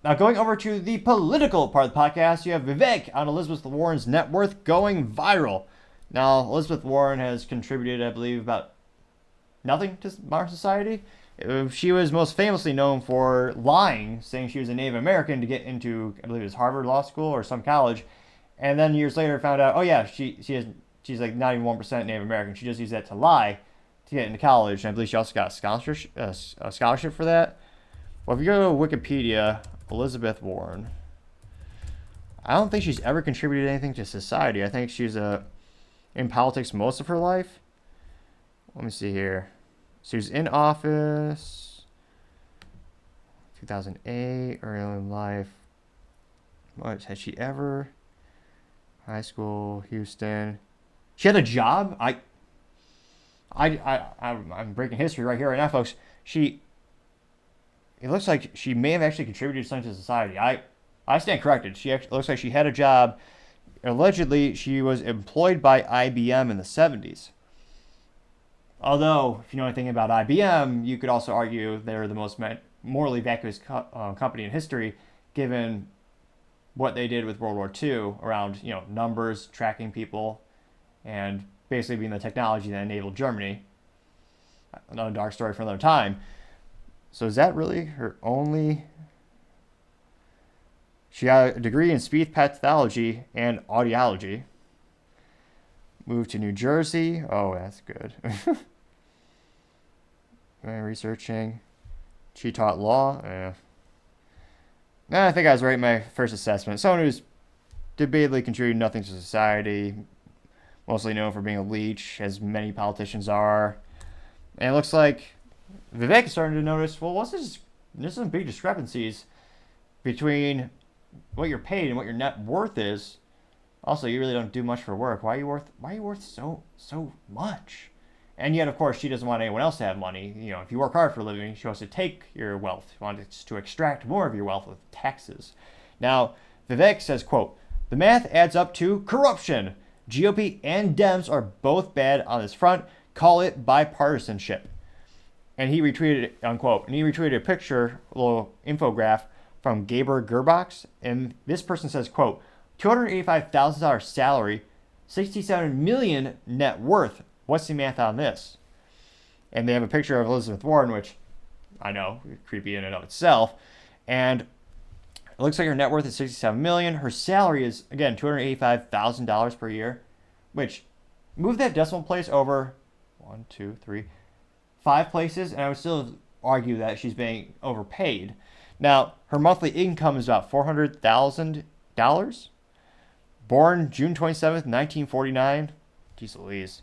Now, going over to the political part of the podcast, you have Vivek on Elizabeth Warren's net worth going viral. Now, Elizabeth Warren has contributed, I believe, about nothing to modern society. She was most famously known for lying, saying she was a Native American to get into, I believe it was Harvard Law School or some college, and then years later found out, oh yeah, she's like not even 1% Native American. She just used that to lie to get into college, and I believe she also got a scholarship for that. Well, if you go to Wikipedia, Elizabeth Warren, I don't think she's ever contributed anything to society. I think she's in politics most of her life. Let me see here. She was in office 2008, early in life. What has she ever? High school, Houston. She had a job. I'm breaking history right here, right now, folks. It looks like she may have actually contributed something to society. I stand corrected. She actually looks like she had a job. Allegedly, she was employed by IBM in the 70s. Although, if you know anything about IBM, you could also argue they're the most morally vacuous company in history, given what they did with World War II around, numbers, tracking people, and basically being the technology that enabled Germany. Another dark story for another time. So is that really her only? She got a degree in speech pathology and audiology. Moved to New Jersey. Oh, that's good. Researching. She taught law. I think I was right in my first assessment. Someone who's debatably contributed nothing to society. Mostly known for being a leech, as many politicians are. And it looks like Vivek is starting to notice, well, there's some big discrepancies between what you're paid and what your net worth is. Also, you really don't do much for work. Why are you worth so much? And yet, of course, she doesn't want anyone else to have money. If you work hard for a living, she wants to take your wealth. She wants to extract more of your wealth with taxes. Now, Vivek says, quote, "The math adds up to corruption. GOP and Dems are both bad on this front. Call it bipartisanship." And he retweeted it, unquote. And he retweeted a picture, a little infograph from Gaber Gerbox. And this person says, quote, $285,000 salary, $67 million net worth. What's the math on this? And they have a picture of Elizabeth Warren, which I know, creepy in and of itself. And it looks like her net worth is $67 million. Her salary is, again, $285,000 per year, which move that decimal place over 1, 2, 3, 5 places, and I would still argue that she's being overpaid. Now, her monthly income is about $400,000. Born June 27th, 1949. Jeez Louise.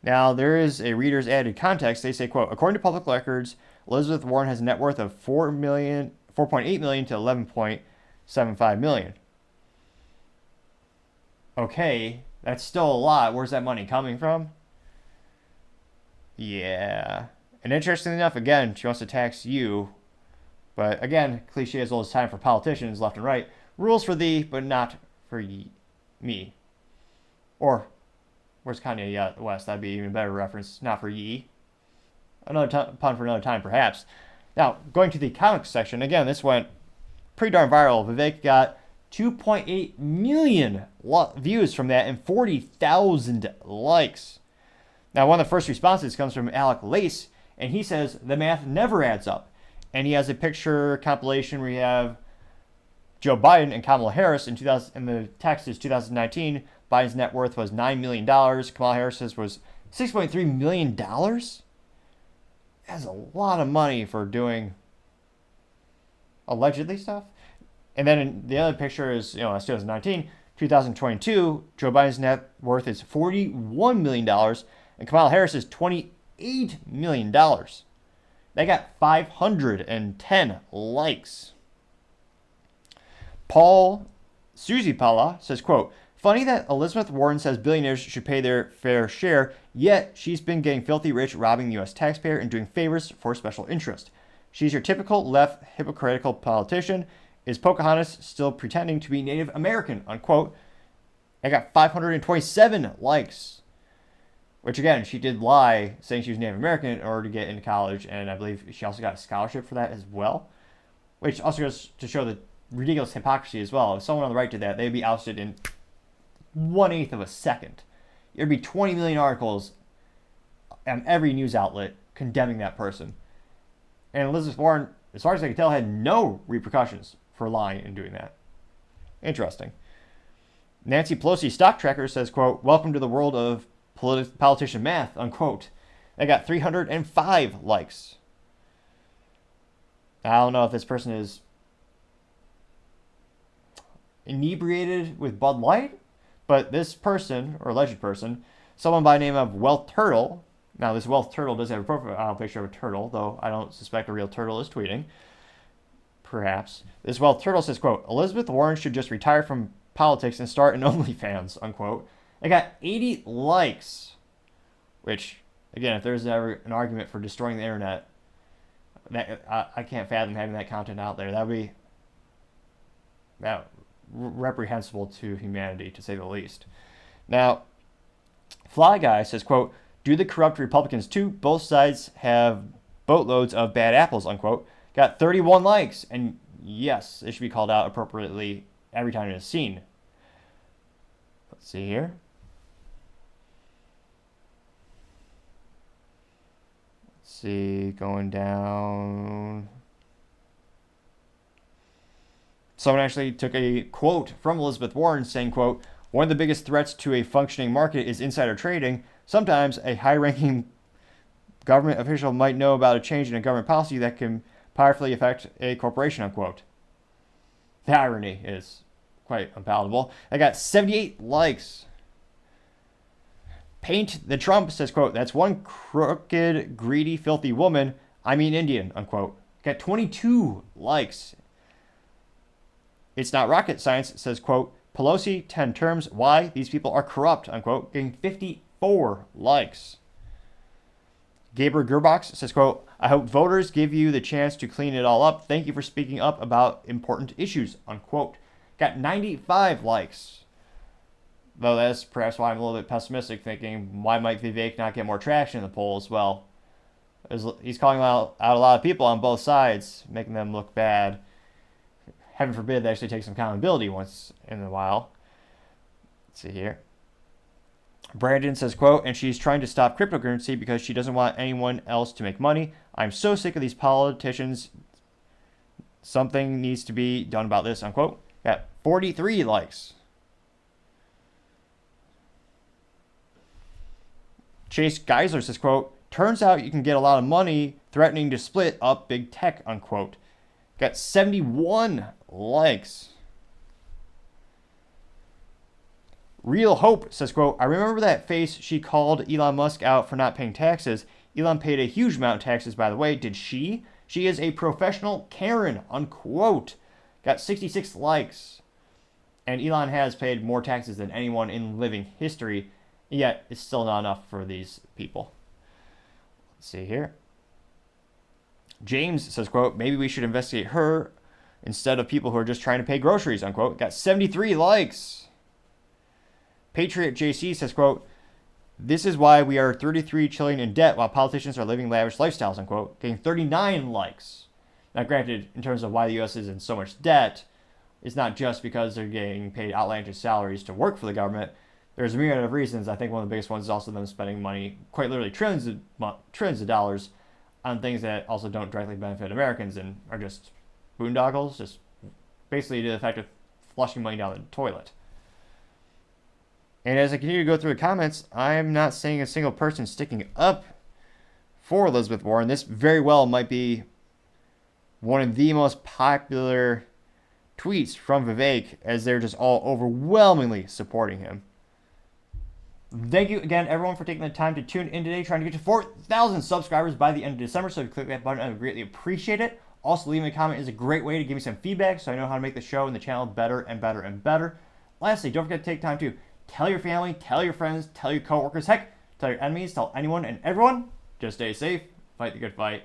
Now, there is a reader's added context. They say, quote, according to public records, Elizabeth Warren has a net worth of $4.8 million to $11.75 million. Okay, that's still a lot. Where's that money coming from? Yeah. And interestingly enough, again, she wants to tax you. But again, cliche as old as time for politicians, left and right. Rules for thee, but not for me. Or, where's Kanye West? That'd be even better reference. Not for ye. Another pun for another time, perhaps. Now, going to the comics section, again, this went pretty darn viral. Vivek got 2.8 million views from that and 40,000 likes. Now, one of the first responses comes from Alec Lace, and he says the math never adds up. And he has a picture compilation where you have Joe Biden and Kamala Harris in the text is 2019. Biden's net worth was $9 million. Kamala Harris's was $6.3 million. That's a lot of money for doing allegedly stuff. And then the other picture is, that's 2019. 2022, Joe Biden's net worth is $41 million, and Kamala Harris is $28 million. They got 510 likes. Susie Paula says, quote, funny that Elizabeth Warren says billionaires should pay their fair share, yet she's been getting filthy rich, robbing the U.S. taxpayer, and doing favors for special interest. She's your typical left hypocritical politician. Is Pocahontas still pretending to be Native American, unquote. I got 527 likes. which again, she did lie saying she was Native American in order to get into college, and I believe she also got a scholarship for that as well, which also goes to show the ridiculous hypocrisy as well. If someone on the right did that, they'd be ousted in 1/8 of a second. There'd be 20 million articles on every news outlet condemning that person. And Elizabeth Warren, as far as I can tell, had no repercussions for lying and doing that. Interesting. Nancy Pelosi stock tracker says, quote, "Welcome to the world of politician math," unquote. They got 305 likes. I don't know if this person is inebriated with Bud Light, but this person, or alleged person, someone by the name of Wealth Turtle. Now, this Wealth Turtle does have a profile picture of a turtle, though I don't suspect a real turtle is tweeting. Perhaps. This Wealth Turtle says, quote, "Elizabeth Warren should just retire from politics and start an OnlyFans," unquote. It got 80 likes, which, again, if there's ever an argument for destroying the internet, that I can't fathom having that content out there. That would be reprehensible to humanity, to say the least. Now, Fly Guy says, quote, "Do the corrupt Republicans too? Both sides have boatloads of bad apples," unquote. Got 31 likes, and yes, it should be called out appropriately every time it is seen. Let's see here. Let's see, going down. Someone actually took a quote from Elizabeth Warren saying, quote, "One of the biggest threats to a functioning market is insider trading. Sometimes a high-ranking government official might know about a change in a government policy that can powerfully affect a corporation," unquote. The irony is quite unpalatable. I got 78 likes. Paint the Trump says, quote, "That's one crooked, greedy, filthy woman. I mean Indian," unquote. Got 22 likes. It's Not Rocket Science says, quote, "Pelosi, 10 terms. Why? These people are corrupt," unquote. Getting 54 likes. Gabriel Gerbox says, quote, "I hope voters give you the chance to clean it all up. Thank you for speaking up about important issues," unquote. Got 95 likes. Though that's perhaps why I'm a little bit pessimistic, thinking, why might Vivek not get more traction in the polls? Well, he's calling out a lot of people on both sides, making them look bad. Heaven forbid they actually take some accountability once in a while. Let's see here. Brandon says, quote, "And she's trying to stop cryptocurrency because she doesn't want anyone else to make money. I'm so sick of these politicians. Something needs to be done about this," unquote. Got 43 likes. Chase Geisler says, quote, "Turns out you can get a lot of money threatening to split up big tech," unquote. Got 71 likes. Real Hope says, quote, "I remember that face she called Elon Musk out for not paying taxes. Elon paid a huge amount of taxes, by the way. Did she? She is a professional Karen," unquote. Got 66 likes. And Elon has paid more taxes than anyone in living history, yet it's still not enough for these people. Let's see here. James says, quote, "Maybe we should investigate her instead of people who are just trying to pay groceries," unquote. Got 73 likes. Patriot JC says, quote, "This is why we are 33 trillion in debt while politicians are living lavish lifestyles," unquote. Getting 39 likes. Now, granted, in terms of why the U.S. is in so much debt, it's not just because they're getting paid outlandish salaries to work for the government. There's a myriad of reasons. I think one of the biggest ones is also them spending money, quite literally trillions of dollars, on things that also don't directly benefit Americans and are just boondoggles, just basically to the effect of flushing money down the toilet. And as I continue to go through the comments, I'm not seeing a single person sticking up for Elizabeth Warren. This very well might be one of the most popular tweets from Vivek, as they're just all overwhelmingly supporting him. Thank you again, everyone, for taking the time to tune in today, trying to get to 4,000 subscribers by the end of December. So if you click that button, I would greatly appreciate it. Also, leaving a comment is a great way to give me some feedback so I know how to make the show and the channel better and better and better. Lastly, don't forget to take time to tell your family, tell your friends, tell your coworkers, heck, tell your enemies, tell anyone and everyone. Just stay safe, fight the good fight.